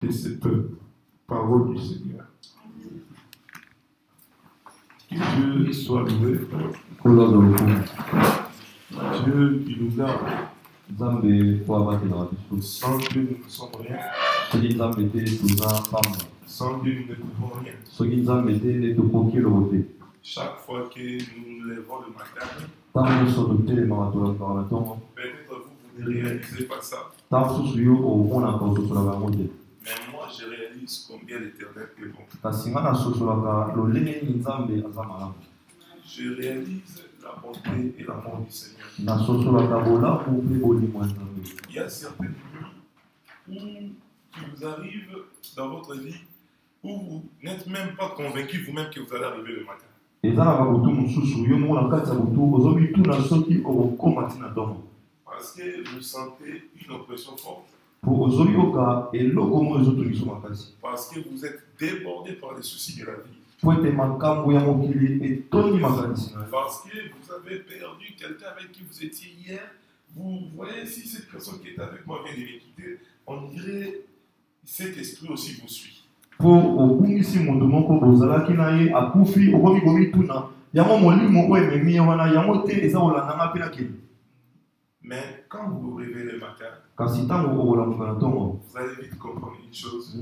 de cette parole du Seigneur. Que Dieu soit loué. Dieu qui nous a. Sans Dieu, nous ne sommes rien. Sans Dieu, nous ne pouvons rien. Chaque fois que nous nous lèvons le matin, peut-être vous ne réalisez pas ça. Mais moi, je réalise combien l'Éternel est bon. Je réalise la bonté et l'amour du Seigneur. Il y a certaines nuits qui vous arrivent dans votre vie où vous n'êtes même pas convaincu vous-même que vous allez arriver le matin. Parce que vous sentez une oppression forte. Parce que vous êtes débordé par les soucis de la vie. Parce que vous avez perdu quelqu'un avec qui vous étiez hier. Vous voyez, si cette personne qui est avec moi vient de me quitter, on dirait cet esprit aussi vous suit. Mais quand vous vous réveillez le matin, vous allez vite comprendre une chose,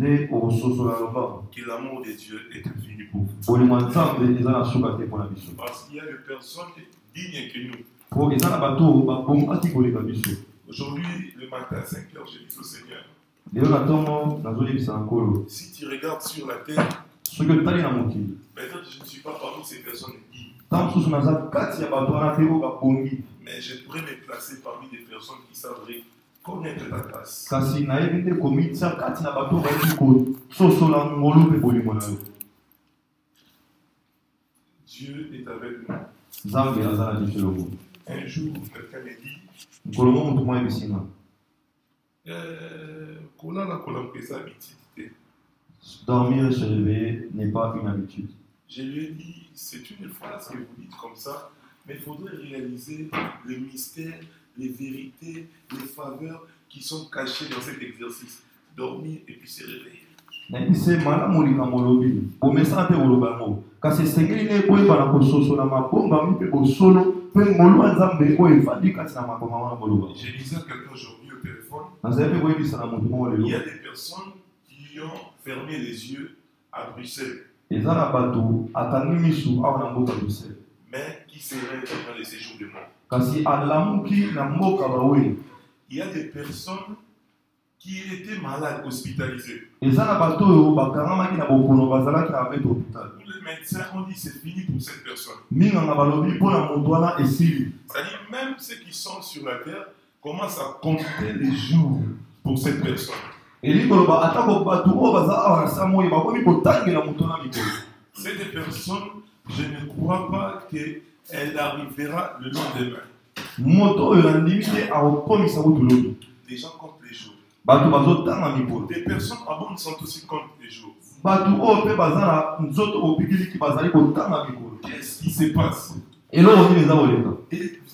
que l'amour de Dieu est infini pour vous. Parce qu'il y a des personnes dignes que nous. Aujourd'hui, le matin à 5 heures, j'ai dit au Seigneur, si tu regardes sur la terre, peut-être je ne suis pas parmi ces personnes dignes. Mais je pourrais me placer parmi des personnes qui savent connaître ta grâce. Dieu est avec nous. Un jour, quelqu'un me dit, dormir et se réveiller n'est pas une habitude. Je lui ai dit, c'est une phrase que vous dites comme ça, mais il faudrait réaliser les mystères, les vérités, les faveurs qui sont cachées dans cet exercice. Dormir et puis se réveiller. Je disais à quelqu'un aujourd'hui au téléphone, il y a des personnes qui ont fermé les yeux à Bruxelles, mais qui se réveillent dans les séjours de mort. Il y a des personnes qui étaient malades, hospitalisées. Où les médecins ont dit c'est fini pour cette personne. C'est-à-dire même ceux qui sont sur la terre commencent à compter les jours pour cette personne. C'est des personnes, je ne crois pas qu'elle arrivera le lendemain. Les gens comptent les jours. Des personnes à bonne santé aussi comptent les jours. Qu'est-ce qui se passe? Et vous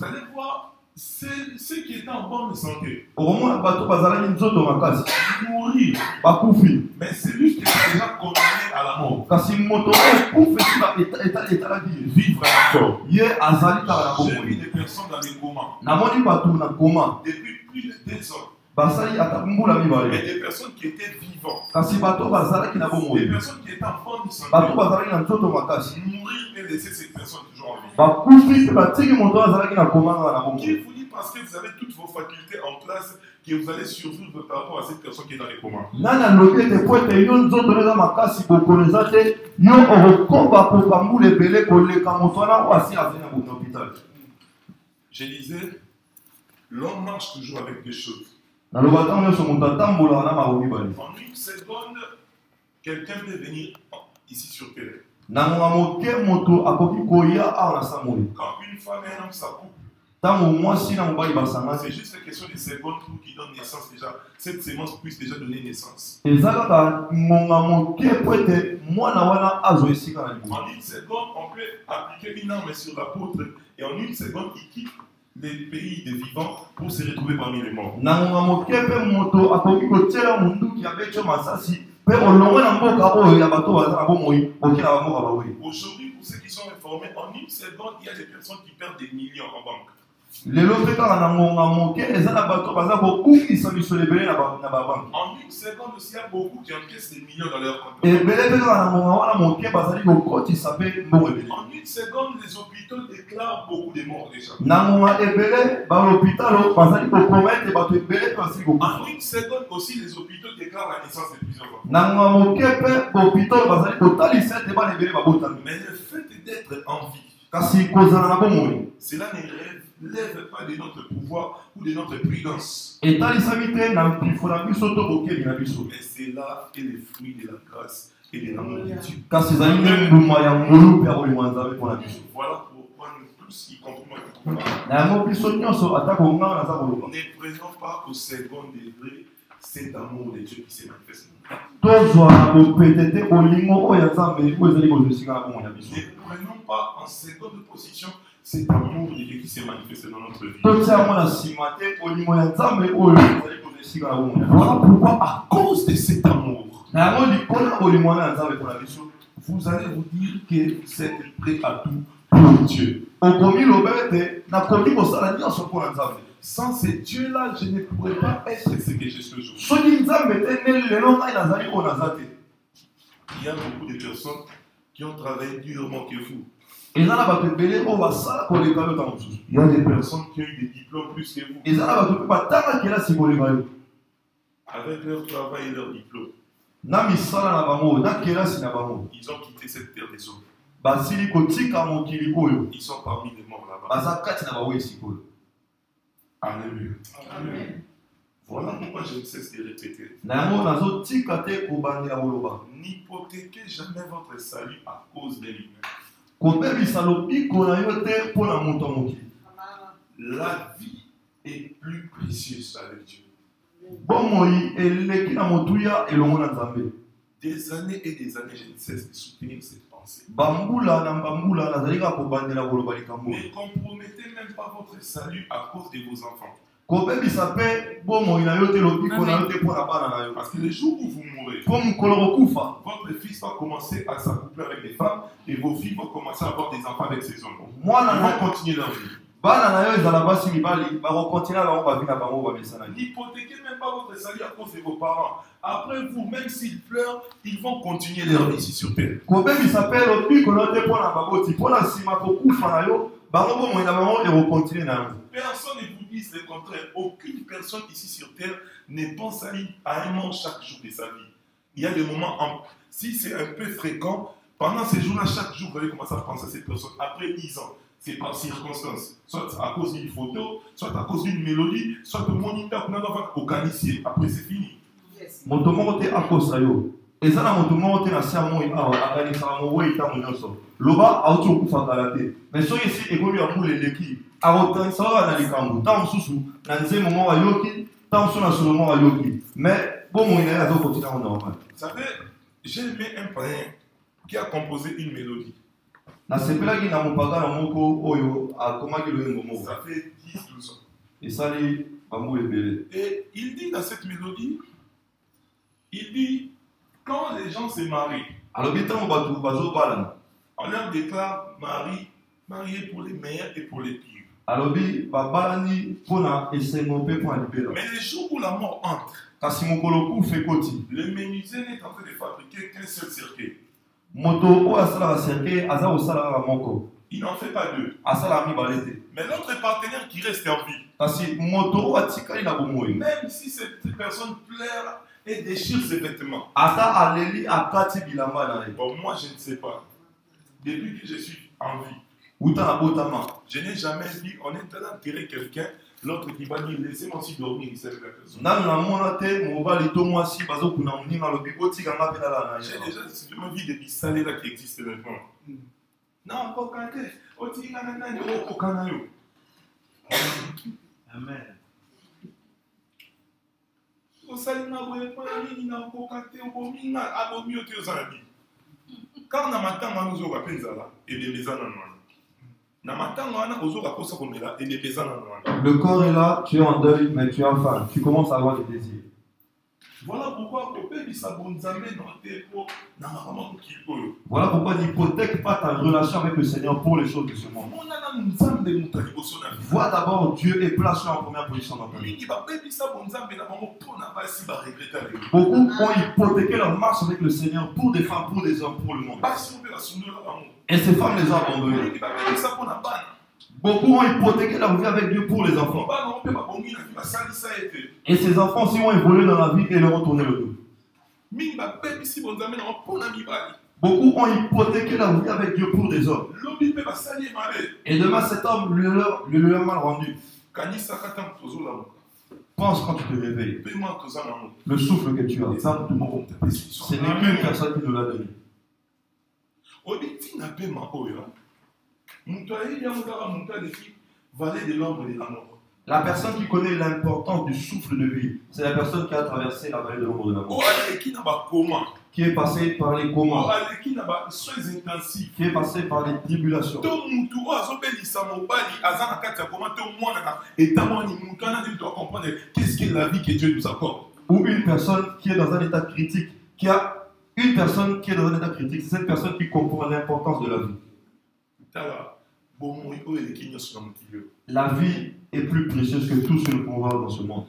allez voir, ceux qui étaient en bonne santé mourir. Mais c'est lui qui est déjà condamné à la mort. Vivre encore. J'ai vu des personnes dans les comas depuis plus de 2 ans. Mais des personnes qui étaient vivantes. Des personnes qui étaient en bonne santé. Mourir et laisser ces personnes toujours en vie. Qui vous dit parce que vous avez toutes vos facultés en place que vous allez survivre par rapport à cette personne qui est dans les comas. Je disais, l'homme marche toujours avec des choses. En une seconde, quelqu'un peut venir ici sur terre. Quand une femme et un homme s'accouplent, c'est juste une question de secondes pour qu'ils donnent naissance déjà. Cette sémence puisse déjà donner naissance. En une seconde, on peut appliquer une arme sur l'apôtre et en une seconde, il quitte les pays des vivants pour se retrouver parmi les morts. Aujourd'hui, pour ceux qui sont informés, en une seconde, il y a des personnes qui perdent des millions en banque. En une seconde aussi, il y a beaucoup qui encaissent des millions dans leur compte. En une seconde, les hôpitaux déclarent beaucoup de morts déjà. En une seconde aussi, les hôpitaux déclarent la naissance de plusieurs enfants. Mais le fait d'être en vie, cela ne lève pas de notre pouvoir ou de notre prudence. Mais c'est là est le fruit de la grâce et de l'amour de Dieu. Voilà pourquoi nous tous, y compris moi, ne prenons pas au second degré cet amour de Dieu qui s'est manifesté. Ne prenons pas en seconde position cet amour de Dieu qui s'est manifesté dans notre vie. Voilà pourquoi, à cause de cet amour, vous allez vous dire que vous êtes prêt à tout pour Dieu. Sans ce Dieu-là, je ne pourrais pas être ce que je suis aujourd'hui. Il y a beaucoup de personnes qui ont travaillé durement que vous. Il y a des personnes qui ont eu des diplômes plus que vous. Avec leur travail et leur diplôme, ils ont quitté cette terre des hommes. Ils sont parmi les morts là-bas. Alléluia. Amen. Voilà pourquoi je ne cesse de répéter. N'hypothéquez jamais votre salut à cause de lui-même. La vie est plus précieuse avec Dieu. Des années et des années, je ne cesse de soutenir cette pensée. Ne compromettez même pas votre salut à cause de vos enfants. Parce que le jour où vous mourrez, votre fils va commencer à s'accoupler avec des femmes et vos filles vont commencer à avoir des enfants avec ces hommes. Ils vont continuer leur vie. N'hypothéquez même pas votre salut à cause de vos parents. Après vous, même s'ils pleurent, ils vont continuer leur vie ici sur terre. Personne ne vous dise le contraire. Aucune personne ici sur terre ne pense à un moment chaque jour de sa vie. Il y a des moments, si c'est un peu fréquent, pendant ces jours-là, chaque jour, vous allez commencer à penser à cette personne. Après 10 ans, c'est par circonstance. Soit à cause d'une photo, soit à cause d'une mélodie, soit au moniteur qu'on va organiser. Après, c'est fini. ezana moto moko te na sia moi awa akanisaka mowe ntango nyonso loba auti okufakala te mais soki esi ekomi ya mbula eleki akotanisaka kaka na likambo ntango mosusu na nzembo moko ayoki ntango mosusu na solo moko ayoki mais bomoi na ye azokontina ngo normal. Vous savez, j'ai aimé un païen qui a composé une mélodie. nasepelaki na mopaka na moko oyo akomaki loyengo moko. Ça fait 10-12 ans. esali bambula ebele. Et il dit dans cette mélodie, il dit, quand les gens se marient, on leur déclare marié pour les meilleurs et pour les pires. Mais le jour où la mort entre, le menuisier n'est en train de fabriquer qu'un seul cercueil. Il n'en fait pas deux. Mais l'autre partenaire qui reste en vie, même si cette personne pleure et déchire ses vêtements. Bon, moi je ne sais pas. Depuis que je suis en vie, je n'ai jamais vu, on est allé enterrer quelqu'un, l'autre qui va dire laissez-moi aussi dormir ici avec la personne. J'ai déjà vu des pissalés là qui existent maintenant. Non, Amen. Quand on a matin, nous avons appelé ça là, et des maisons. Le corps est là, tu es en deuil, mais tu as faim. Tu commences à avoir des désirs. Voilà pourquoi n'hypothèque pas ta relation avec le Seigneur pour les choses de ce monde. Vois d'abord Dieu et place-le en première position dans ta vie. Beaucoup ont hypothéqué leur marche avec le Seigneur pour des femmes, pour des hommes, pour le monde. Et ces femmes les ont abandonnés. Beaucoup ont hypothéqué leur vie avec Dieu pour les enfants. Et ces enfants aussi ont évolué dans la vie et leur ont tourné le dos. Beaucoup ont hypothéqué leur vie avec Dieu pour des hommes. Et demain cet homme lui a mal rendu. Pense quand tu te réveilles. Le souffle que tu as, ce n'est qu'une personne qui nous l'a donné. La personne qui connaît l'importance du souffle de vie, c'est la personne qui a traversé la vallée de l'ombre de la mort. Qui est passé par les comas. Qui est passé par les tribulations. Qu'est-ce qu'est la vie que Dieu nous accorde? Ou une personne qui est dans un état critique, une personne qui est dans un état critique, c'est cette personne qui comprend l'importance de la vie. La vie est plus précieuse que tout ce que nous pouvons voir dans ce monde.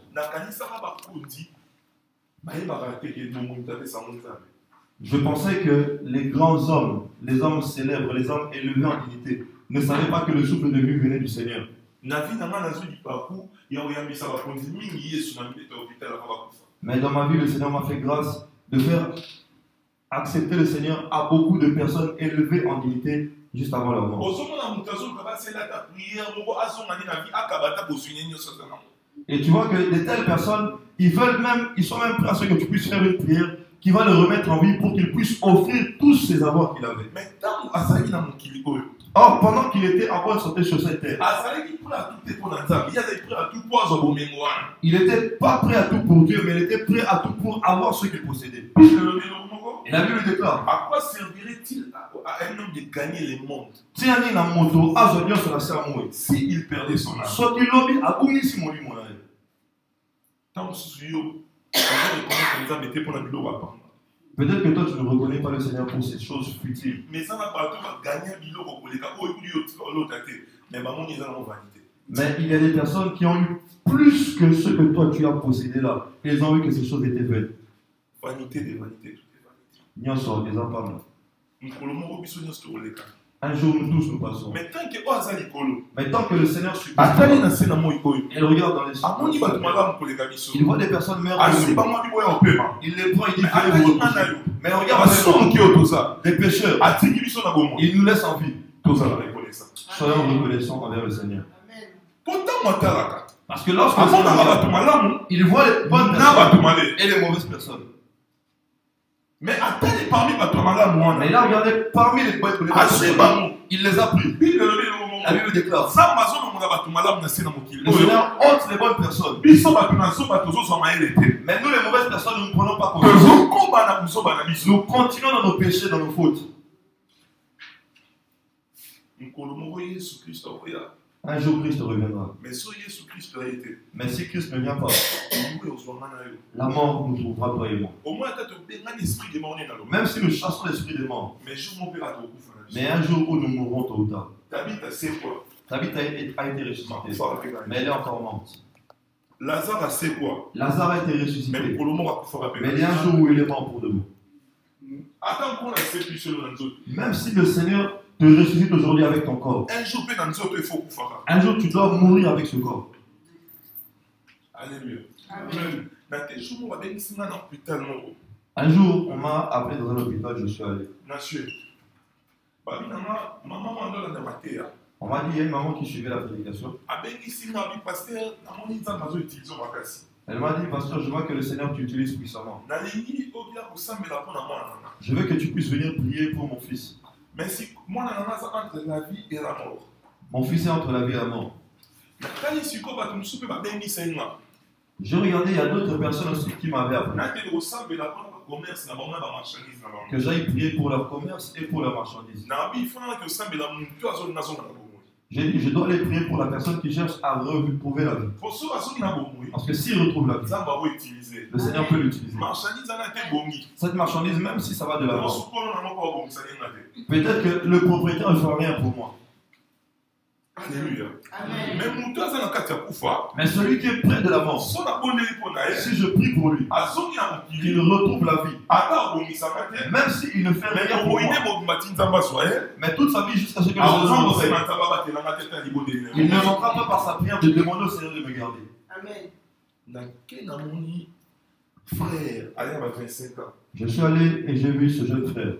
Je pensais que les grands hommes, les hommes célèbres, les hommes élevés en dignité, ne savaient pas que le souffle de vie venait du Seigneur. Mais dans ma vie, le Seigneur m'a fait grâce de faire accepter le Seigneur à beaucoup de personnes élevées en dignité juste avant leur mort. Et tu vois que de telles personnes, ils sont même prêts à ce que tu puisses faire une prière qui va le remettre en vie pour qu'il puisse offrir tous ses avoirs qu'il avait. Or, pendant qu'il était en train de sauter sur cette terre, il n'était pas prêt à tout pour Dieu, mais il était prêt à tout pour avoir ce qu'il possédait. Et la Bible déclare: à quoi servirait-il à un homme de gagner les mondes s'il perdait son âme? Peut-être que toi tu ne reconnais pas le Seigneur pour ces choses futiles. Mais il y a des personnes qui ont eu plus que ce que toi tu as possédé là. Ils ont vu que ces choses étaient vaines. Vanité des vanités, tout est vanité. Un jour nous tous nous passons. Mais tant que le Seigneur suit, il regarde dans les cieux. Il voit des personnes merveilleuses. Il les prend, il dit: mais regarde les pécheurs. Il nous laisse en vie. Soyons reconnaissants envers le Seigneur. Parce que lorsque il voit les bonnes personnes et les mauvaises personnes. Mais il a regardé parmi les bonnes personnes, il les a pris. La Bible déclare: le Seigneur ôte les bonnes personnes. Mais nous les mauvaises personnes, nous ne prenons pas conscience. Nous continuons dans nos péchés, dans nos fautes. Un jour Christ reviendra. Mais si Christ ne vient pas, la mort nous trouvera toi et moi. Même si nous chassons l'esprit des morts. Mais un jour où nous mourrons tôt ou tard. Tabitha a été ressuscitée, mais elle est encore morte. Lazare a été ressuscité, mais il y a un jour où il est mort pour de bon. Même si le Seigneur te ressuscite aujourd'hui avec ton corps, un jour tu dois mourir avec ce corps. Alléluia. Amen. Un jour, on m'a appelé dans un hôpital, je suis allé. On m'a dit: il y a une maman qui suivait la prédication. Elle m'a dit: pasteur, je vois que le Seigneur t'utilise puissamment. Je veux que tu puisses venir prier pour mon fils. Mais si moi, entre la vie et la mort. Mon fils est entre la vie et la mort. J'ai regardé, il y a d'autres personnes aussi qui m'avaient appelé que j'aille prier pour leur commerce et pour leur marchandise. J'ai dit, je dois aller prier pour la personne qui cherche à retrouver la vie. Parce que s'il retrouve la vie, le Seigneur peut l'utiliser. Cette marchandise, même si ça va de l'avant, peut-être que le propriétaire ne fera rien pour moi. Alléluia. Amen. Mais celui qui est près de la mort, si je prie pour lui, il retrouve la vie. Même s'il ne fait rien pour moi. Mais toute sa vie jusqu'à ce que le Seigneur me fait. Il ne manquera pas par sa prière de demander au Seigneur de me garder. Amen. Frère, allez à 25 ans. Je suis allé et j'ai vu ce jeune frère.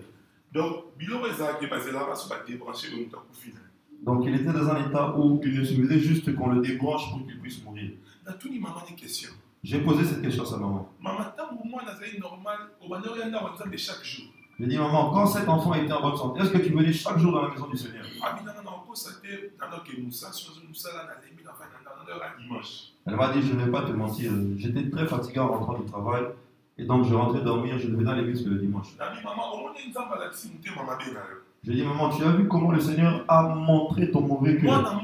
Donc il était dans un état où il ne suffisait juste qu'on le débranche pour qu'il puisse mourir. J'ai posé cette question à sa maman. J'ai dit, maman, quand cet enfant était en bonne santé, est-ce que tu venais chaque jour dans la maison du Seigneur? Elle m'a dit, je ne vais pas te mentir, j'étais très fatigué en rentrant du travail. Et donc je rentrais dormir, je venais dans l'église le dimanche. J'ai dit, maman, tu as vu comment le Seigneur a montré ton mauvais cœur?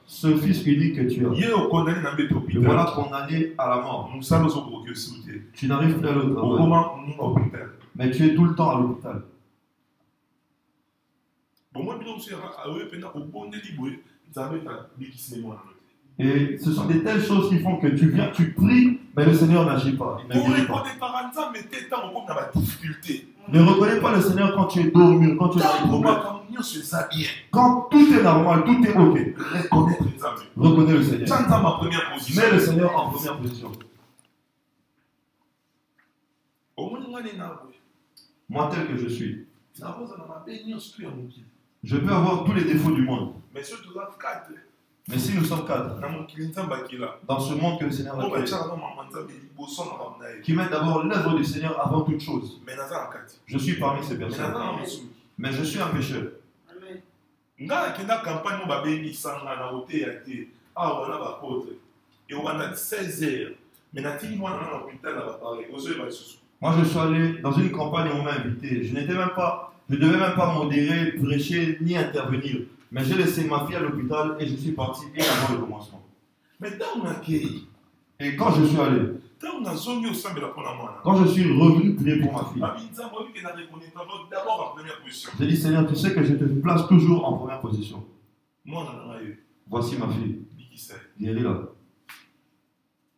Ce fils unique que tu as, le voilà condamné à la mort. Tu n'arrives plus à le travail. Mais tu es tout le temps à l'hôpital. Et ce sont des telles choses qui font que tu viens, tu pries, mais le Seigneur n'agit pas. Il ne guérit pas. Ne reconnais pas le Seigneur quand tu es dormi, quand tu es dans les problèmes. Quand tout est normal, tout est ok. Reconnais le Seigneur. Mets le Seigneur en première position. Moi tel que je suis, je peux avoir tous les défauts du monde. Mais si nous sommes quatre, dans ce monde que le Seigneur a créé, qui mettent d'abord l'œuvre du Seigneur avant toute chose, je suis parmi ces personnes. Mais je suis un pécheur. Moi, je suis allé dans une campagne où on m'a invité. Je ne devais même pas modérer, prêcher, ni intervenir. Mais j'ai laissé ma fille à l'hôpital et je suis parti bien avant le commencement. Et quand je suis allé, quand je suis revenu prier pour ma fille, j'ai dit, Seigneur, tu sais que je te place toujours en première position. Voici ma fille. Guéris-la.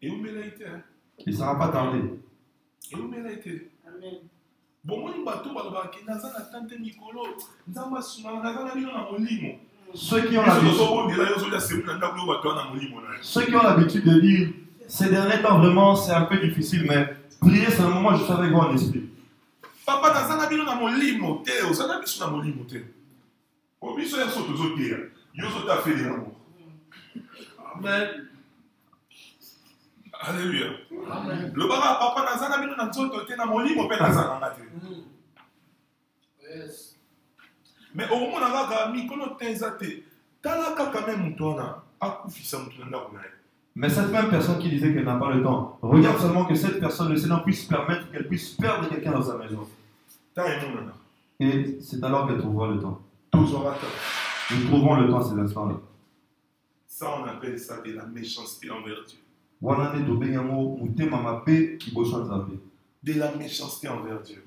Et ça ne va pas tarder. Amen. Ceux qui ont l'habitude de dire ces derniers temps vraiment c'est un peu difficile, mais prier c'est le moment où je suis avec vous en esprit. Amen. Alléluia. Le baba papa nazana bino na nzoto te na molimo pe nazana ngate. Yes. Mais au moment là mikolo tenzate tala kaka même mutona akufisa mutuna kuna. Mais cette même personne qui disait qu'elle n'a pas le temps, regarde seulement que cette personne, le Seigneur puisse permettre qu'elle puisse perdre quelqu'un dans sa maison. Et c'est alors qu'elle trouvera le temps. Nous trouvons le temps à ces instants-là. Ça on appelle ça de la méchanceté envers Dieu. De la méchanceté envers Dieu.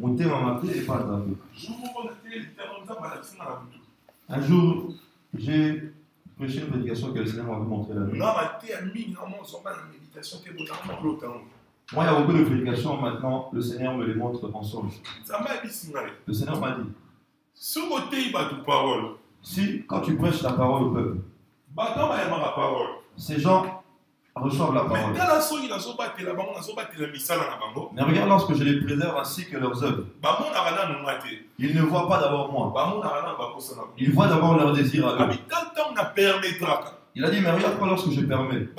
Un jour, j'ai prêché une prédication que le Seigneur m'avait montrée là. Moi, il y a beaucoup de prédications maintenant, le Seigneur me les montre en songe. Le Seigneur m'a dit, si quand tu prêches la parole au peuple, ces gens reçoivent la parole. Mais regarde lorsque je les préserve ainsi que leurs œuvres. Ils ne voient pas d'abord moi. Ils voient d'abord leur désir à eux. Il a dit, mais regarde pas lorsque je permets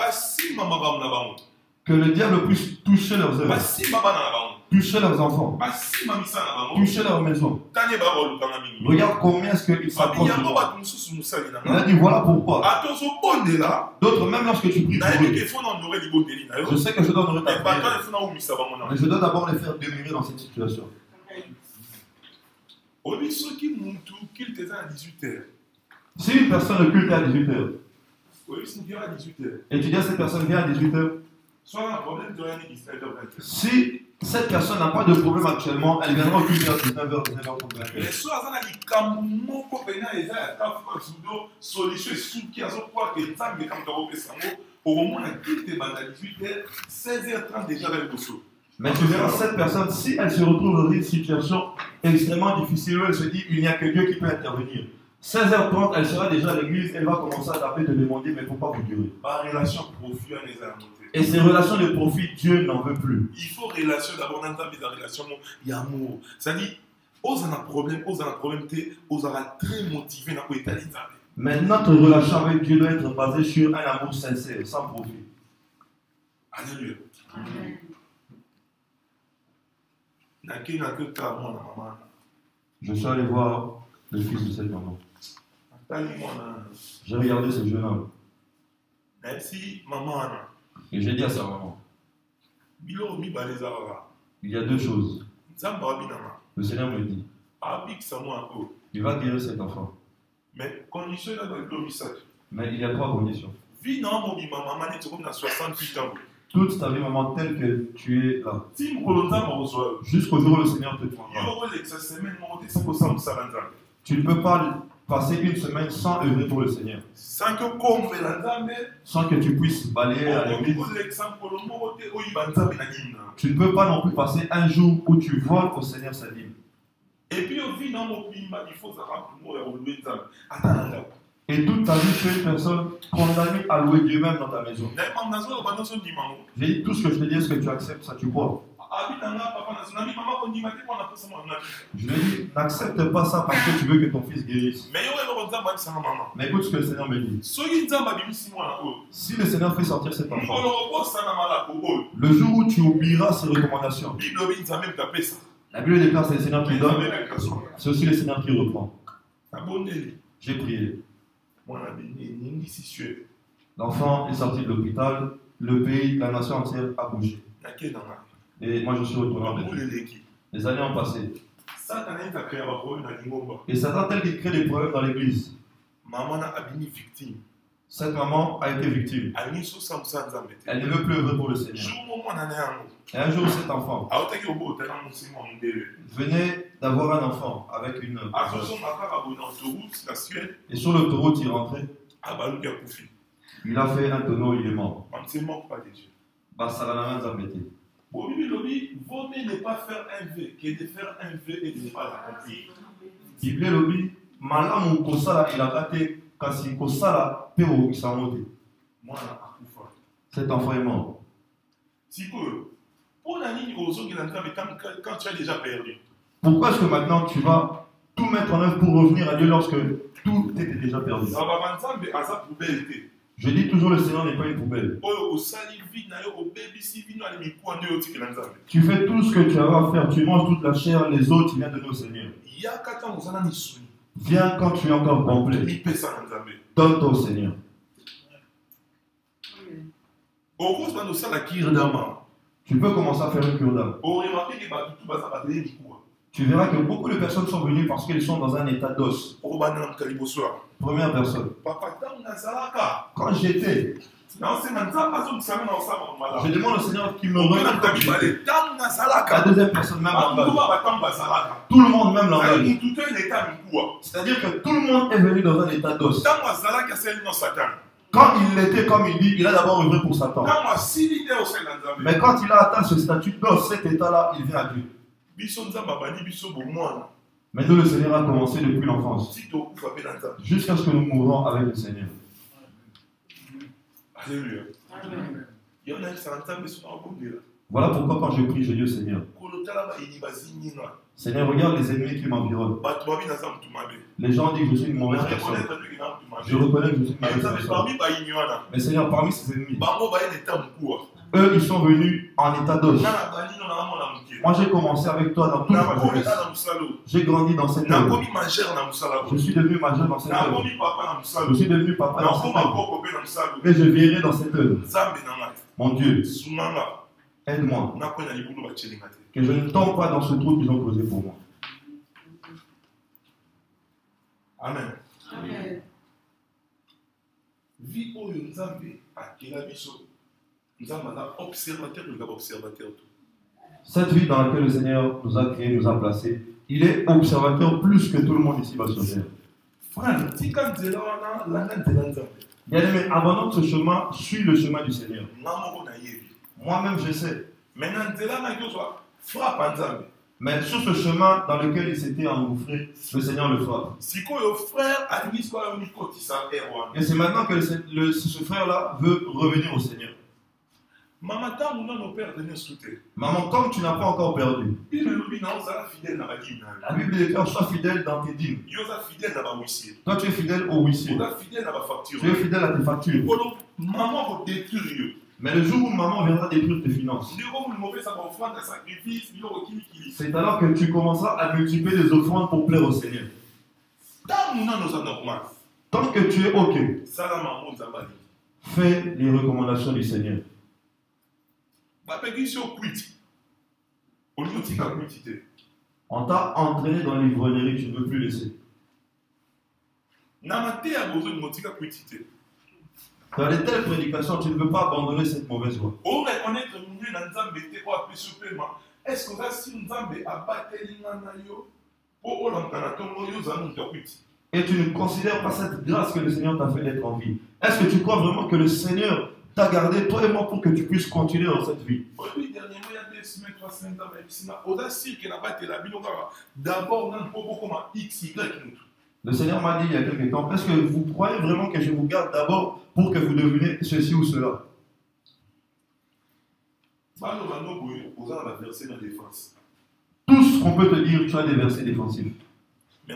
que le diable puisse toucher leurs œuvres, toucher leurs enfants, toucher leur maison. Regarde combien est-ce qu'ils s'approchent de moi. Il a dit, voilà pourquoi. D'autres, même lorsque tu pries pour eux, je sais que je dois honorer ta prière, mais je dois d'abord les faire demeurer dans cette situation. Si une personne occulte à 18h, et tu dis à cette personne viens à 18h, si cette personne n'a pas de problème actuellement, elle viendra occuper à 19h, 19h30. Mais tu verras cette personne, si elle se retrouve dans une situation extrêmement difficile où elle se dit il n'y a que Dieu qui peut intervenir. 16h30, elle sera déjà à l'église, elle va commencer à taper, te demander mais il ne faut pas vous durer. Et ces relations de profit, Dieu n'en veut plus. Il faut relation d'abord dans la relation d'amour. C'est-à-dire, on a un problème, on sera très motivé dans l'état. Mais notre relation avec Dieu doit être basée sur un amour sincère, sans profit. Alléluia. Amen. Je suis allé voir le fils de cette maman. J'ai regardé ce jeune homme. Merci, maman. Et j'ai dit à sa maman, il y a deux choses. Le Seigneur me dit, il va guérir cet enfant. Mais il y a trois conditions. Toute ta vie, maman, telle que tu es là. Jusqu'au jour où le Seigneur te prendra. Tu ne peux pas passer une semaine sans œuvrer pour le Seigneur. Sans que tu puisses balayer à l'église. Tu ne peux pas non plus passer un jour où tu voles au Seigneur sa dîme. Et toute ta vie, tu es une personne condamnée à louer Dieu même dans ta maison. J'ai dit tout ce que je te dis, est-ce que tu acceptes ça, tu crois? Je lui ai dit, n'accepte pas ça parce que tu veux que ton fils guérisse. Mais écoute ce que le Seigneur me dit. Si le Seigneur fait sortir cet enfant, le jour où tu oublieras ses recommandations, la Bible déclare c'est le Seigneur qui donne, c'est aussi le Seigneur qui reprend. J'ai prié. L'enfant est sorti de l'hôpital, le pays, la nation entière a bougé. Et moi je suis retourné en Belgique. Les années ont passé. Et Satan tel qu'il crée des problèmes dans l'église. Cette maman a été victime. Elle ne veut plus œuvrer pour le Seigneur. Et un jour cet enfant venait d'avoir un enfant avec une... Et sur l'autoroute il rentrait. Il a fait un tonneau, il est mort. Vaut mieux ne pas faire un vœu que de faire un vœu et de ne pas l'accomplir. Cet enfant est mort. Quand tu as déjà perdu. Pourquoi est-ce que maintenant tu vas tout mettre en œuvre pour revenir à Dieu lorsque tout était déjà perdu? Je dis toujours, le Seigneur n'est pas une poubelle. Tu fais tout ce que tu as à faire, tu manges toute la chair, les autres, tu viens donner au Seigneur. Viens quand tu es encore complet. Donne-toi au Seigneur. Tu peux commencer à faire une cure d'âme. Tu verras que beaucoup de personnes sont venues parce qu'elles sont dans un état d'os. Première personne. Quand j'étais, je demande au Seigneur qu'il me regarde comme j'étais. La deuxième personne même l'engage. Tout le monde même l'engage. C'est-à-dire que tout le monde est venu dans un état d'os. Quand il l'était, comme il dit, il a d'abord œuvré pour Satan. Mais quand il a atteint ce statut d'os, cet état-là, il vient à Dieu. Mais nous, le Seigneur a commencé depuis l'enfance. Jusqu'à ce que nous mourrons avec le Seigneur. Alléluia. Voilà pourquoi quand je prie, je dis au Seigneur, Seigneur, regarde les ennemis qui m'environnent. Les gens disent que je suis une mauvaise personne. Je reconnais que je suis une mauvaise personne. Mais Seigneur, parmi ces ennemis, eux, ils sont venus en état d'os. Moi, j'ai commencé avec toi dans toute ma jeunesse. J'ai grandi dans cette œuvre. Je suis devenu majeur dans cette œuvre. Je suis devenu papa dans cette œuvre. Et je vieillirai dans cette œuvre. Mon Dieu, aide-moi. Que je ne tombe pas dans ce trou qu'ils ont posé pour moi. Amen. Amen. vie oyo nzambe akela biso nzambe aza observateur nous avons observateur tout. Cette vie dans laquelle le Seigneur nous a créé, nous a placé, il est observateur plus que tout le monde ici va sur terre. Frère, tika nzela wana langa nzela nzambe. Bien-aimé, abandonne ce chemin, suis le chemin du Seigneur. Moi-même je sais. Mais sur ce chemin dans lequel il s'était engouffré, le Seigneur le frappe. Et c'est maintenant que ce frère-là veut revenir au Seigneur. Maman, tant que tu n'as pas encore perdu, la Bible déclare sois fidèle dans tes dîmes. Toi tu es fidèle au huissier. Tu es fidèle à tes factures. Mais le jour où maman viendra détruire tes finances, c'est alors que tu commenceras à multiplier les offrandes pour plaire au Seigneur. Tant que tu es OK, fais les recommandations du Seigneur. On t'a entraîné dans l'ivrognerie, tu ne veux plus laisser. Dans les telles prédications, tu ne veux pas abandonner cette mauvaise voie. Est-ce que si Nzambe a battu et tu ne considères pas cette grâce que le Seigneur t'a fait d'être en vie. Est-ce que tu crois vraiment que le Seigneur t'a gardé, toi et moi, pour que tu puisses continuer dans cette vie? Le Seigneur m'a dit il y a quelque temps, est-ce que vous croyez vraiment que je vous garde d'abord pour que vous deveniez ceci ou cela? Tout ce qu'on peut te dire, tu as des versets défensifs. Mais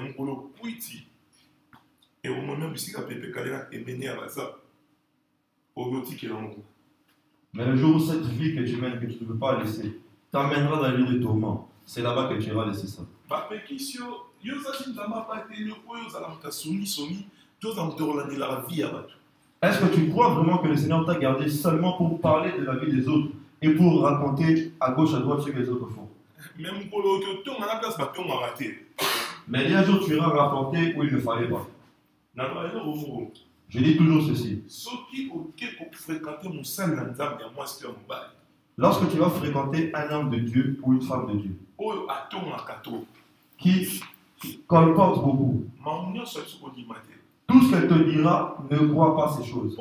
le jour où cette vie que tu mènes, que tu ne veux pas laisser, t'amènera dans le lieu de tourment, c'est là-bas que tu iras laisser ça. Est-ce que tu crois vraiment que le Seigneur t'a gardé seulement pour parler de la vie des autres et pour raconter à gauche à droite ce que les autres font? Mais il y a un jour tu iras rapporter où il ne fallait pas. Je dis toujours ceci. Lorsque tu vas fréquenter un homme de Dieu ou une femme de Dieu qui colporte beaucoup, tout ce qu'elle te dira, ne crois pas ces choses.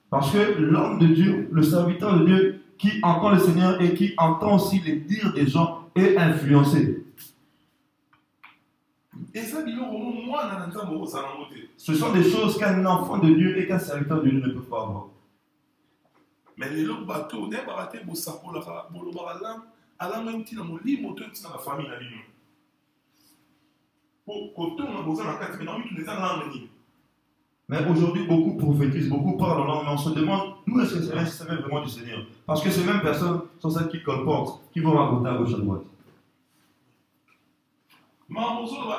Parce que l'homme de Dieu, le serviteur de Dieu, qui entend le Seigneur et qui entend aussi les dires des gens, est influencé. Ce sont des choses qu'un enfant de Dieu et qu'un serviteur de Dieu ne peut pas avoir. Mais les gens mais aujourd'hui, beaucoup prophétisent, beaucoup parlent en langue, mais on se demande, nous, est-ce que c'est même vraiment du Seigneur? Parce que ces mêmes personnes sont celles qui colportent, qui vont raconter à gauche à droite.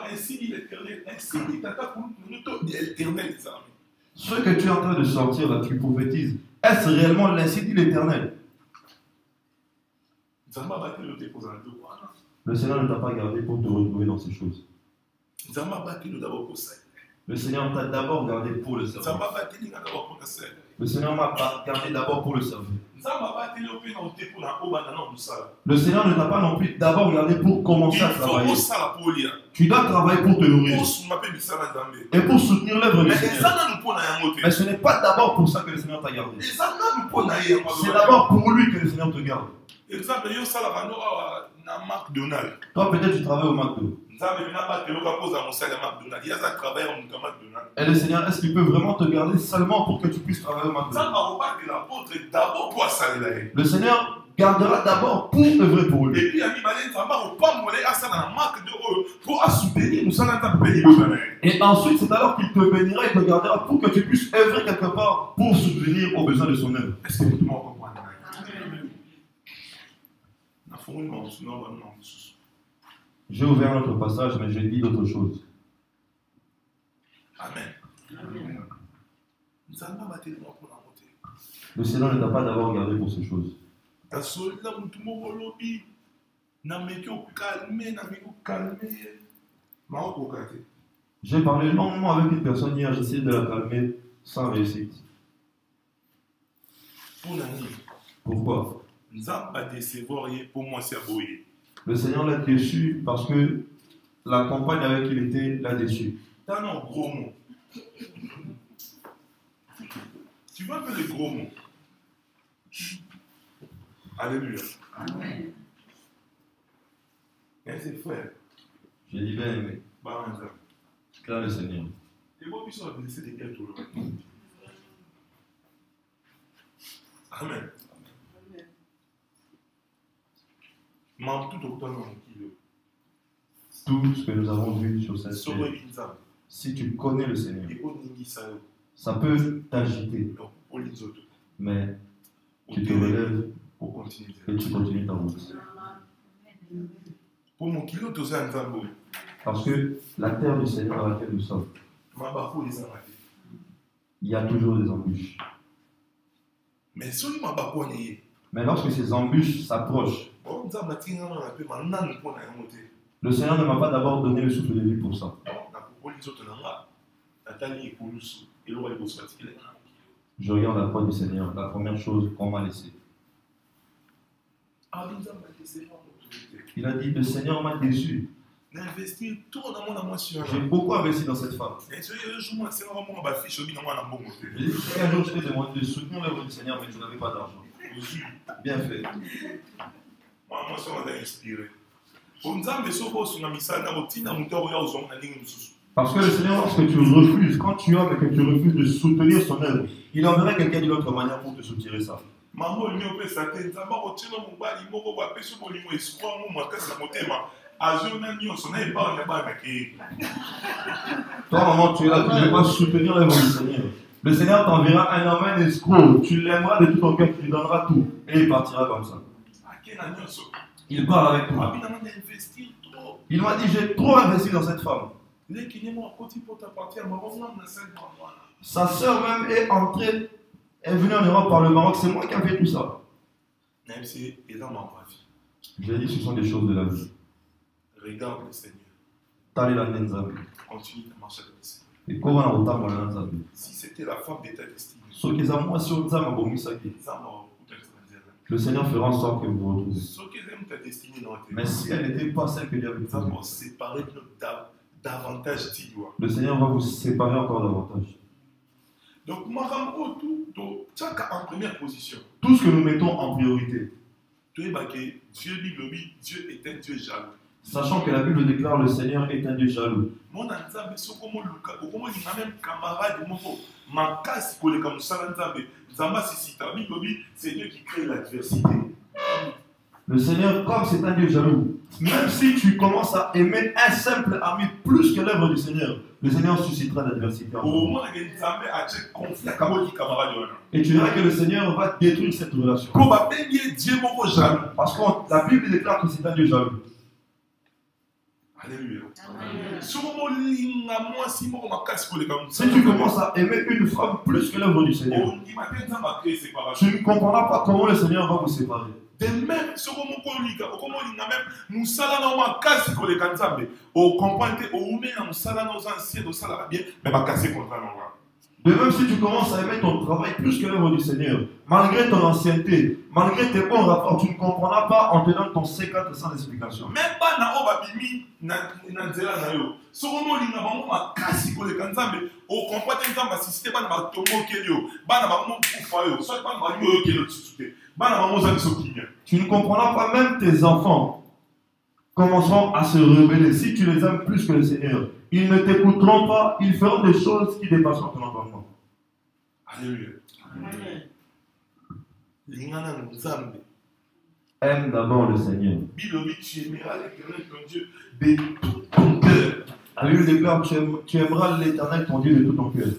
Ainsi dit l'Éternel, ainsi dit l'Éternel. Ce que tu es en train de sortir là, tu prophétises. Est-ce réellement l'ainsi dit l'Éternel? Le Seigneur ne t'a pas gardé pour te retrouver dans ces choses. Le Seigneur t'a d'abord gardé pour le servir. Le Seigneur m'a gardé d'abord pour le servir. Le Seigneur ne t'a pas non plus d'abord gardé pour commencer à travailler. Tu dois travailler pour te nourrir et pour soutenir l'œuvre du Seigneur. Mais ce n'est pas d'abord pour ça que le Seigneur t'a gardé. C'est d'abord pour lui que le Seigneur te garde. Toi peut-être tu travailles au McDo. Et le Seigneur, est-ce qu'il peut vraiment te garder seulement pour que tu puisses travailler au McDo? Le Seigneur gardera d'abord pour œuvrer pour lui. Et ensuite, c'est alors qu'il te bénira et te gardera pour que tu puisses œuvrer quelque part pour subvenir aux besoins de son œuvre. Est-ce que tout le monde comprend? J'ai ouvert notre passage, mais j'ai dit d'autres choses. Amen. Le Seigneur ne t'a pas d'abord gardé pour ces choses. J'ai parlé longuement avec une personne hier, j'ai essayé de la calmer sans réussite. Pourquoi? Le Seigneur l'a déçu parce que la compagne avec qui il était l'a déçu. T'as un gros mot. Tu vois que les gros mots. Alléluia. Amen. Merci frère. J'ai dit bien aimé. Claire le Seigneur. Et moi, puis, ça va laisser des gars tout le monde. Amen. Tout ce que nous avons vu sur cette terre, si tu connais le Seigneur, ça peut t'agiter, mais tu te relèves et tu continues ta route. Parce que la terre du Seigneur dans laquelle nous sommes, il y a toujours des embûches. Mais lorsque ces embûches s'approchent, le Seigneur ne m'a pas d'abord donné le souffle de vie pour ça. Je regarde la croix du Seigneur, la première chose qu'on m'a laissée. Il a dit, le Seigneur m'a déçu. J'ai beaucoup investi dans cette femme. J'ai dit, un jour je t'ai demandé de soutenir l'œuvre du Seigneur, mais tu n'avais pas d'argent. Bien fait. Parce que le Seigneur, lorsque tu refuses, quand tu aimes et que tu refuses de soutenir son œuvre, il enverrait quelqu'un d'une autre manière pour te soutirer ça. Toi, maman, tu es là, tu ne veux pas soutenir l'œuvre du Seigneur. Le Seigneur t'enverra un homme, un escroc. Tu l'aimeras de tout ton cœur, tu lui donneras tout. Et il partira comme ça. Il part avec toi. Il m'a dit, j'ai trop investi dans cette femme. Sa sœur même est entrée, est venue en Europe par le Maroc. C'est moi qui ai fait tout ça. Je lui ai dit, ce sont des choses de la vie. Regarde le Seigneur. Continue de marcher avec le Seigneur. Si c'était la femme de ta destinée, le Seigneur fera en sorte que vous vous retrouvez. Mais si elle n'était pas celle que Dieu avait prévue, le Seigneur va vous séparer encore davantage. Donc, en première position, tout ce que nous mettons en priorité, Dieu est un Dieu jaloux. Sachant que la Bible déclare le Seigneur est un Dieu jaloux. C'est Dieu qui crée l'adversité. Le Seigneur, comme c'est un Dieu jaloux, même si tu commences à aimer un simple ami plus que l'œuvre du Seigneur, le Seigneur suscitera l'adversité. Et tu verras que le Seigneur va détruire cette relation. Parce que la Bible déclare que c'est un Dieu jaloux. Alléluia. Si tu commences à aimer une femme plus que l'œuvre du Seigneur, tu ne comprendras pas comment le Seigneur va vous séparer. De même, de même, si tu commences à aimer ton travail plus que l'œuvre du Seigneur, malgré ton ancienneté, malgré tes bons rapports, tu ne comprendras pas en te donnant ton C4 sans explication. Même pas na obabimi na nzela na yo. Sokomo linga bango makasi ko le kanzambe o kompote nzamba sisite bana ba tomo kelio bana ba mo kufa yo so bana ba yo kelo tsute bana ba mo za sokinya. Tu ne comprendras pas, même tes enfants commenceront à se rebeller. Si tu les aimes plus que le Seigneur, ils ne t'écouteront pas, ils feront des choses qui dépasseront ton entendement. Alléluia. Amen. Aime d'abord le Seigneur. Tu aimeras l'Éternel ton Dieu de tout ton cœur. La Bible déclare tu aimeras l'Éternel ton Dieu de tout ton cœur. De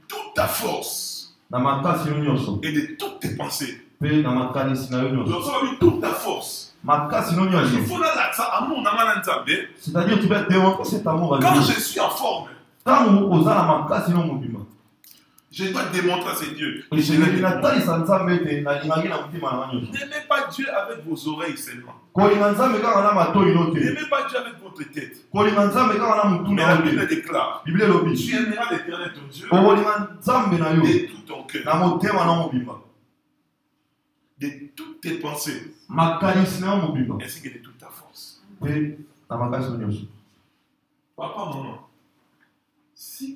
toute ta force. Et de toutes tes pensées. De toute ta force. C'est-à-dire tu vas démontrer cet amour. Quand je suis en forme, Je dois démontrer à ces dieux. N'aimez pas Dieu avec vos oreilles seulement. N'aimez pas Dieu avec votre tête. Mais la Bible déclare, tu aimeras l'Éternel ton Dieu de tout ton cœur, de toutes tes pensées, ainsi que de toute ta force. Papa, maman, si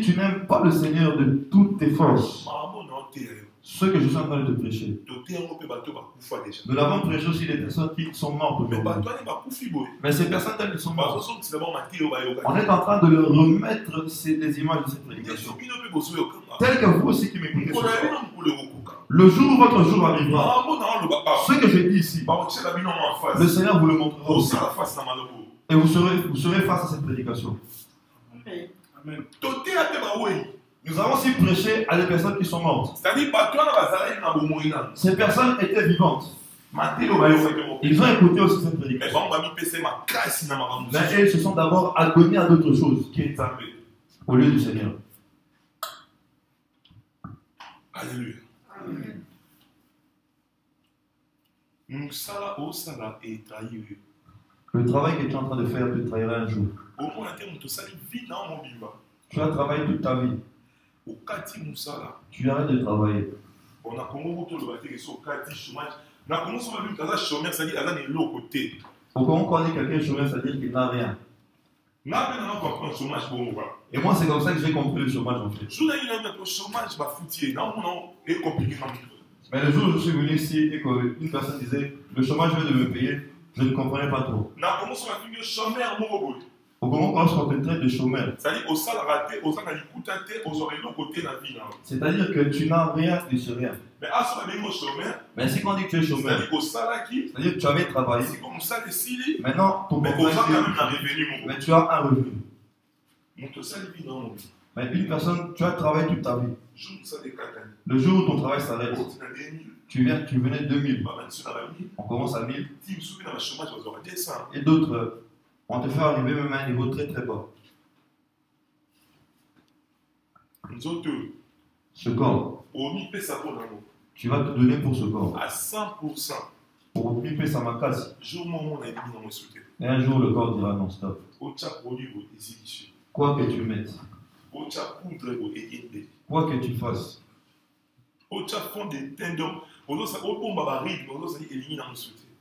tu n'aimes pas le Seigneur de toutes tes forces, ce que je suis en train de te prêcher, nous l'avons prêché aussi des personnes qui sont mortes aujourd'hui. Mais ces personnes qui sont mortes, on est en train de leur remettre des images de cette prédication. Tel que vous aussi qui m'écoutez ce soir. Le jour où votre jour arrivera, ce que je dis ici, le Seigneur vous le montrera aussi. Et vous serez face à cette prédication. Amen. Nous avons aussi prêché à des personnes qui sont mortes. Ces personnes étaient vivantes. Ils ont écouté aussi cette prédication. Mais ils se sont d'abord adonnés à d'autres choses au lieu du Seigneur. Alléluia. Le travail que tu es en train de faire te trahira un jour. Tu as travaillé toute ta vie. Tu arrêtes de travailler. Au Congo, quand on dit quelqu'un chômeur, ça veut dire qu'il n'a rien. Et moi, c'est comme ça que j'ai compris le chômage en fait. Mais le jour où je suis venu ici et qu'une personne disait le chômage vient de me payer, je ne comprenais pas trop. Au Congo, lorsqu'on te traite de chômeur, c'est-à-dire que tu n'as rien et sur rien. Mais si on dit que tu es chômeur, c'est-à-dire que tu avais travaillé. Maintenant, ton mais tu as un revenu. Mais une personne, tu as travaillé toute ta vie. Le jour où ton travail s'arrête, tu venais de 2000. On commence à 1000. Et d'autres, on te fait arriver même à un niveau très très bas. Ce corps, tu vas te donner pour ce corps. À 100%. Pour piper sa macasse. Et un jour, le corps dira non, stop. Quoi que tu mettes, quoi que tu fasses,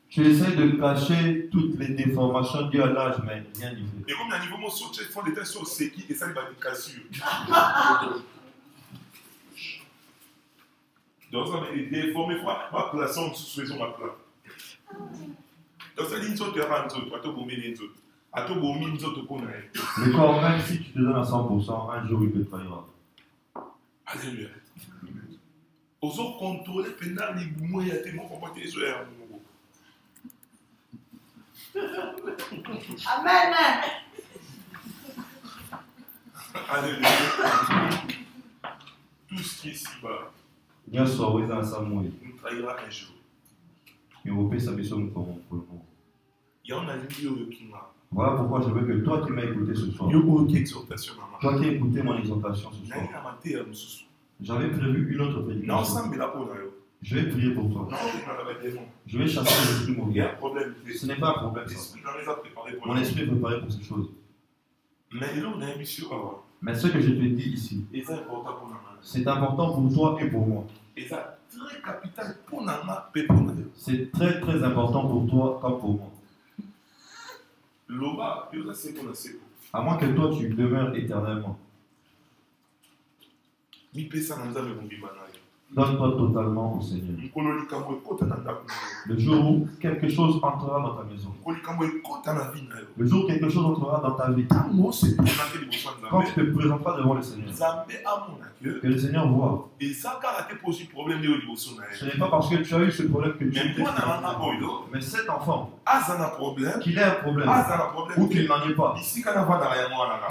tu essaies de cacher toutes les déformations dues à l'âge, mais rien n'y fait. Le corps, même si tu te donnes à 100%, un jour il te trahira. Alléluia. Osons contrôler pendant les moyens de mon comportement. Amen. Alléluia. Tout ce qui est ici-bas nous trahira un jour. Voilà pourquoi je veux que toi qui m'as écouté ce soir, toi qui as écouté mon exhortation ce soir, j'avais prévu une autre prédication. Je vais prier pour toi. Je vais chasser l'esprit mauvais. Ce n'est pas un problème ça. Mon esprit est préparé pour ces choses. Mais ce que je te dis ici, c'est important pour toi et pour moi. C'est très très important pour toi comme pour moi. À moins que toi tu demeures éternellement. Donne-toi totalement au Seigneur. Le jour où quelque chose entrera dans ta maison. Le jour où quelque chose entrera dans ta vie. Quand tu te présenteras devant le Seigneur. Que le Seigneur voit. Ce n'est pas parce que tu as eu ce problème que tu as eu. Mais cet enfant, qu'il ait un problème ou qu'il n'en ait pas,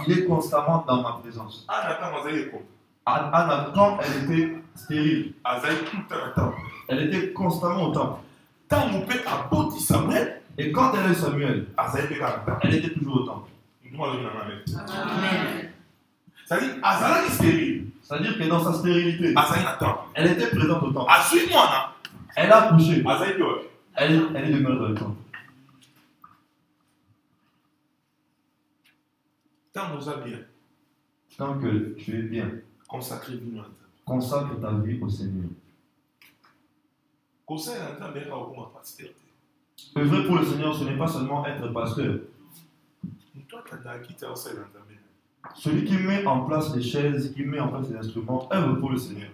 il est constamment dans ma présence. Anna, quand elle était stérile, elle était constamment au temple. Et quand elle a eu Samuel, elle était toujours au temple. C'est-à-dire, Azala est stérile. C'est-à-dire que dans sa stérilité, elle était présente au temple. Elle a accouché. Elle est demeurée dans le temple. Tant que tu es bien, consacre ta vie au Seigneur. Œuvrer pour le Seigneur, ce n'est pas seulement être pasteur. Celui qui met en place les chaises, qui met en place les instruments, œuvre pour le Seigneur.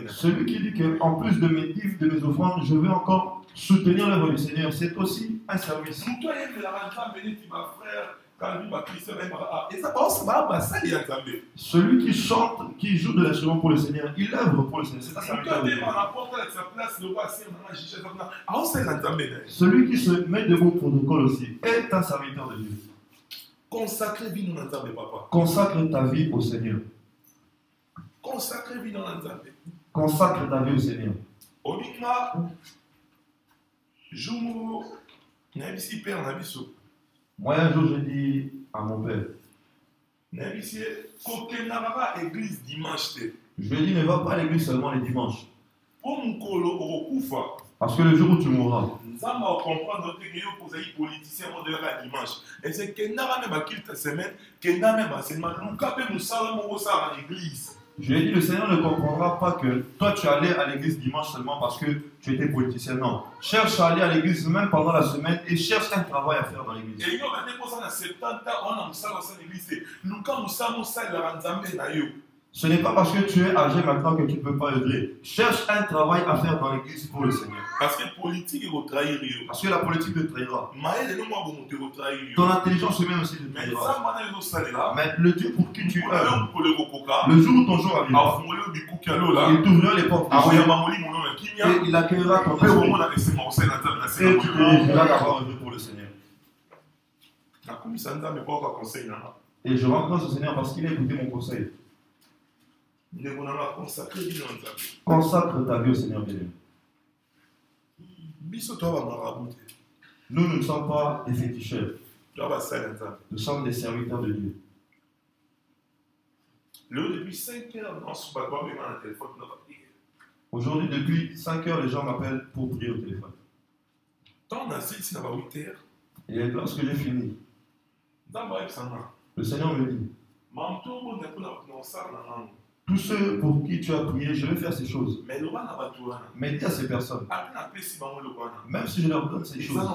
Celui qui dit qu'en plus de mes dîmes, de mes offrandes, je veux encore soutenir l'œuvre du Seigneur, c'est aussi un service. Celui qui chante, qui joue de l'instrument pour le Seigneur, il œuvre pour le Seigneur. C'est un serviteur de Dieu. Celui qui se met debout au protocole aussi est un serviteur de Dieu. Consacre ta vie au Seigneur. Consacre ta vie au Seigneur. Moi, un jour, je dis à mon père, je lui ai dit, ne va pas à l'église seulement les dimanches. Parce que le jour où tu mourras, je lui ai dit, le Seigneur ne comprendra pas que toi tu allais à l'église dimanche seulement parce que tu étais politicien. Non. Cherche à aller à l'église même pendant la semaine et cherche un travail à faire dans l'église. Ce n'est pas parce que tu es âgé maintenant que tu ne peux pas œuvrer. Cherche un travail à faire dans l'église pour le Seigneur. Parce que la politique te trahira. Ton intelligence humaine aussi te trahira. Mais le Dieu pour qui tu œuvres, le jour où ton jour arrivera, il t'ouvrira les portes et il accueillera ton esprit. Et tu te réjouiras d'avoir œuvré pour le Seigneur. Et je rends grâce au Seigneur parce qu'il a écouté mon conseil. Consacre ta vie au Seigneur bien. Nous ne sommes pas des féticheurs. Nous sommes des serviteurs de Dieu. Aujourd'hui, depuis 5 heures, les gens m'appellent pour prier au téléphone. Et lorsque j'ai fini, le Seigneur me dit, tous ceux pour qui tu as prié, je vais faire ces choses. Mais dis à ces personnes, même si je leur donne ces choses,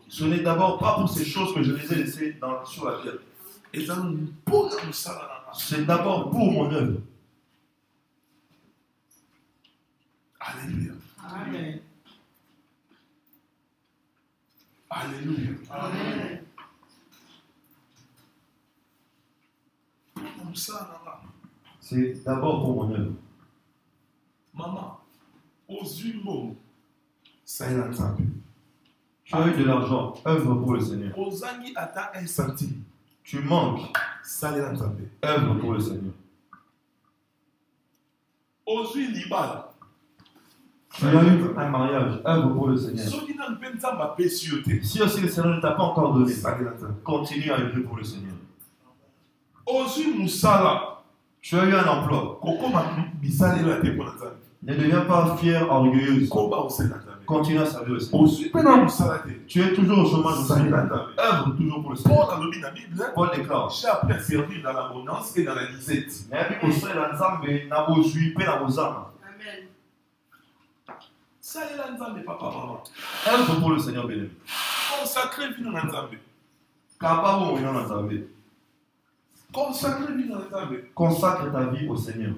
ce n'est d'abord pas pour ces choses que je les ai laissées sur la terre. C'est d'abord pour mon œuvre. Alléluia. Amen. Alléluia. Amen. C'est d'abord pour mon œuvre. Maman, tu as eu de l'argent, œuvre pour le Seigneur. Tu manques, œuvre pour le Seigneur. Tu as eu un mariage, œuvre pour le Seigneur. Si aussi le Seigneur ne t'a pas encore donné, continue à œuvrer pour le Seigneur. Tu as eu un emploi. Ne deviens pas fier, orgueilleuse. Continue à servir le Seigneur. Tu es toujours au chômage au Seigneur. Œuvre toujours pour le Seigneur. Paul déclare. J'ai appris à servir dans l'abondance et dans la disette. Œuvre pour le Seigneur béni. Consacre ta vie au Seigneur.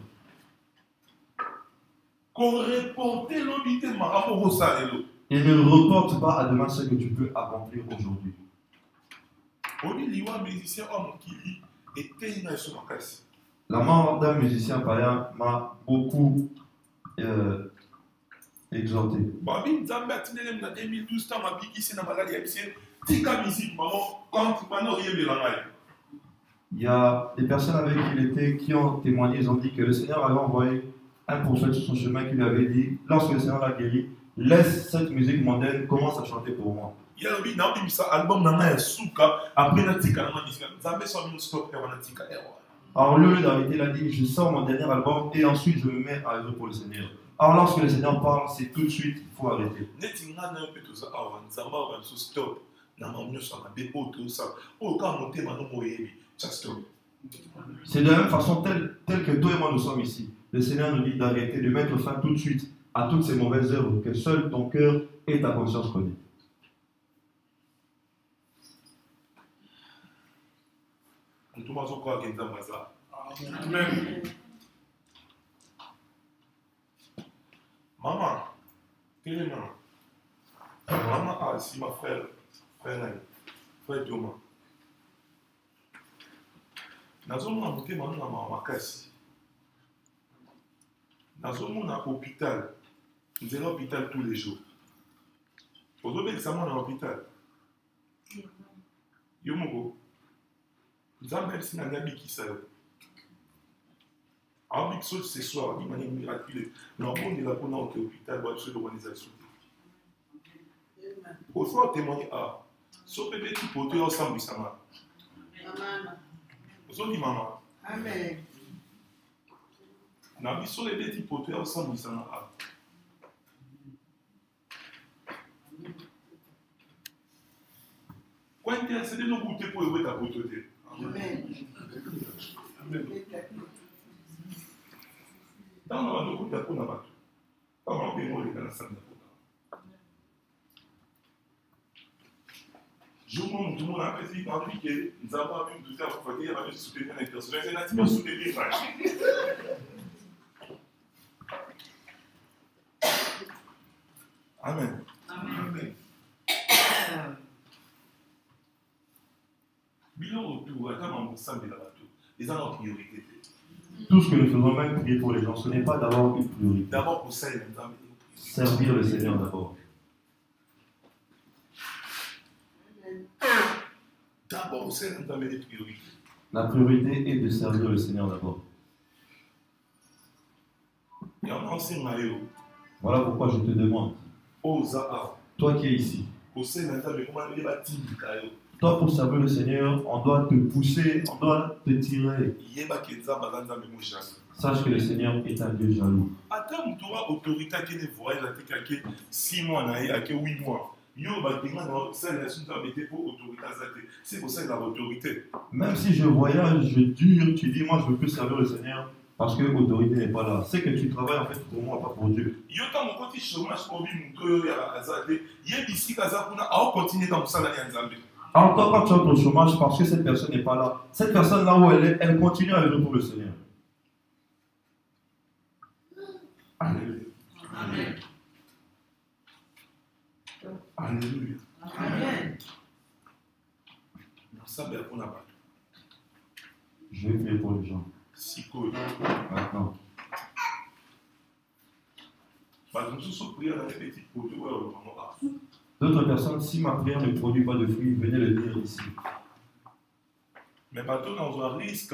Et ne reporte pas à demain ce que tu peux accomplir aujourd'hui. La mort d'un musicien païen m'a beaucoup exhorté. Il y a des personnes avec qui il était qui ont témoigné, ils ont dit que le Seigneur avait envoyé un prophète sur son chemin qui lui avait dit, lorsque le Seigneur l'a guéri, Laisse cette musique mondaine, commence à chanter pour moi. Alors, au lieu d'arrêter, il a dit, je sors mon dernier album et ensuite je me mets à œuvrer pour le Seigneur. Alors, lorsque le Seigneur parle, c'est tout de suite, il faut arrêter. C'est de la même façon telle que toi et moi nous sommes ici. Le Seigneur nous dit d'arrêter, de mettre fin tout de suite à toutes ces mauvaises œuvres que seul ton cœur et ta conscience connaissent. Amen. Maman, quel est maman? Maman, ah, si ma frère Thomas. Nazomona motema na makasi. Nazomona hôpital. Nous allons à l'hôpital tous les jours. Aujourd'hui, nous sommes à l'hôpital. Yomogo. Nous avons même si nous avons qui ça. Avec ce soir, il m'a dit miraculeux. Nous avons dit la bonne à l'hôpital, nous avons l'organisation. Au soir, témoigner à. Sauf que les petits poteaux ensemble, ils s'en vont. Vous avez dit maman. Amen. Nous avons dit les petits poteaux ensemble, ils s'en vont. Quand tu es intercédé, nous goûter pour élever ta beauté. Amen. Dans la nous goûter pour la bateau. Pas mal de mots dans la salle de la je montre tout le monde a apprécié dans lui que nous avons vu tout ça pour faire qu'il y a même soutenir l'intercession. C'est naturellement soutenir. Amen. Amen. Tout ce que nous faisons, même prier pour les gens, ce n'est pas d'abord une priorité. D'abord pour servir le Seigneur d'abord. D'abord pour servir les priorités. La priorité est de servir le Seigneur d'abord. Voilà pourquoi je te demande. Toi qui es ici. Toi, pour servir le Seigneur, on doit te pousser, on doit te tirer. Sache que le Seigneur est un Dieu jaloux. Même si je voyage, je dure, tu dis, moi je veux plus servir le Seigneur parce que l'autorité n'est pas là. C'est que tu travailles en fait pour moi, pas pour Dieu. Alors toi, quand tu es au chômage parce que cette personne n'est pas là, cette personne là où elle est, elle continue à vivre pour le Seigneur. Alléluia. Amen. Alléluia. Amen. Je vais prier pour les gens. Maintenant. D'autres personnes, si ma prière ne produit pas de fruits, venez le dire ici. Mais bateau dans un risque,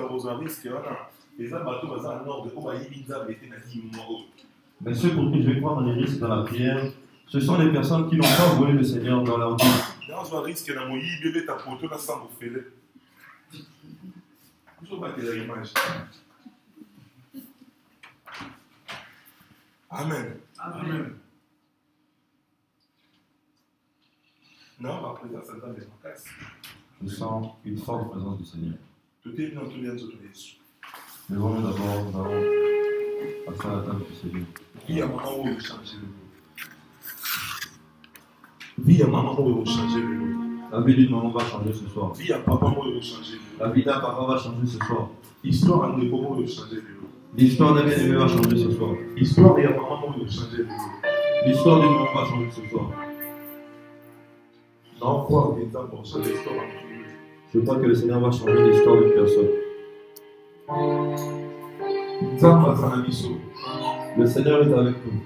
mais ceux pour qui je vais prendre les risques dans la prière, ce sont les personnes qui n'ont pas volé le Seigneur dans leur vie. Dans un risque, Amen. Amen. Non, ma présence est dans les vacances. Je sens une forte présence du Seigneur. Tout est dans tous les autres. Mais vraiment d'abord, nous allons passer à la table du Seigneur. Vie à maman où vous changez le mot. Vie à maman où vous changez le mot. La vie d'une maman va changer ce soir. Vie à papa où vous changez le mot. La vie d'un papa va changer ce soir. Histoire de comment vous changez le mot. L'histoire d'un bien-aimé va changer ce soir. L'histoire de maman où vous changez le mot. L'histoire d'une maman va changer ce soir. Non, crois que l'État pour changer l'histoire. Je crois que le Seigneur va changer l'histoire d'une personne. Le Seigneur est avec nous.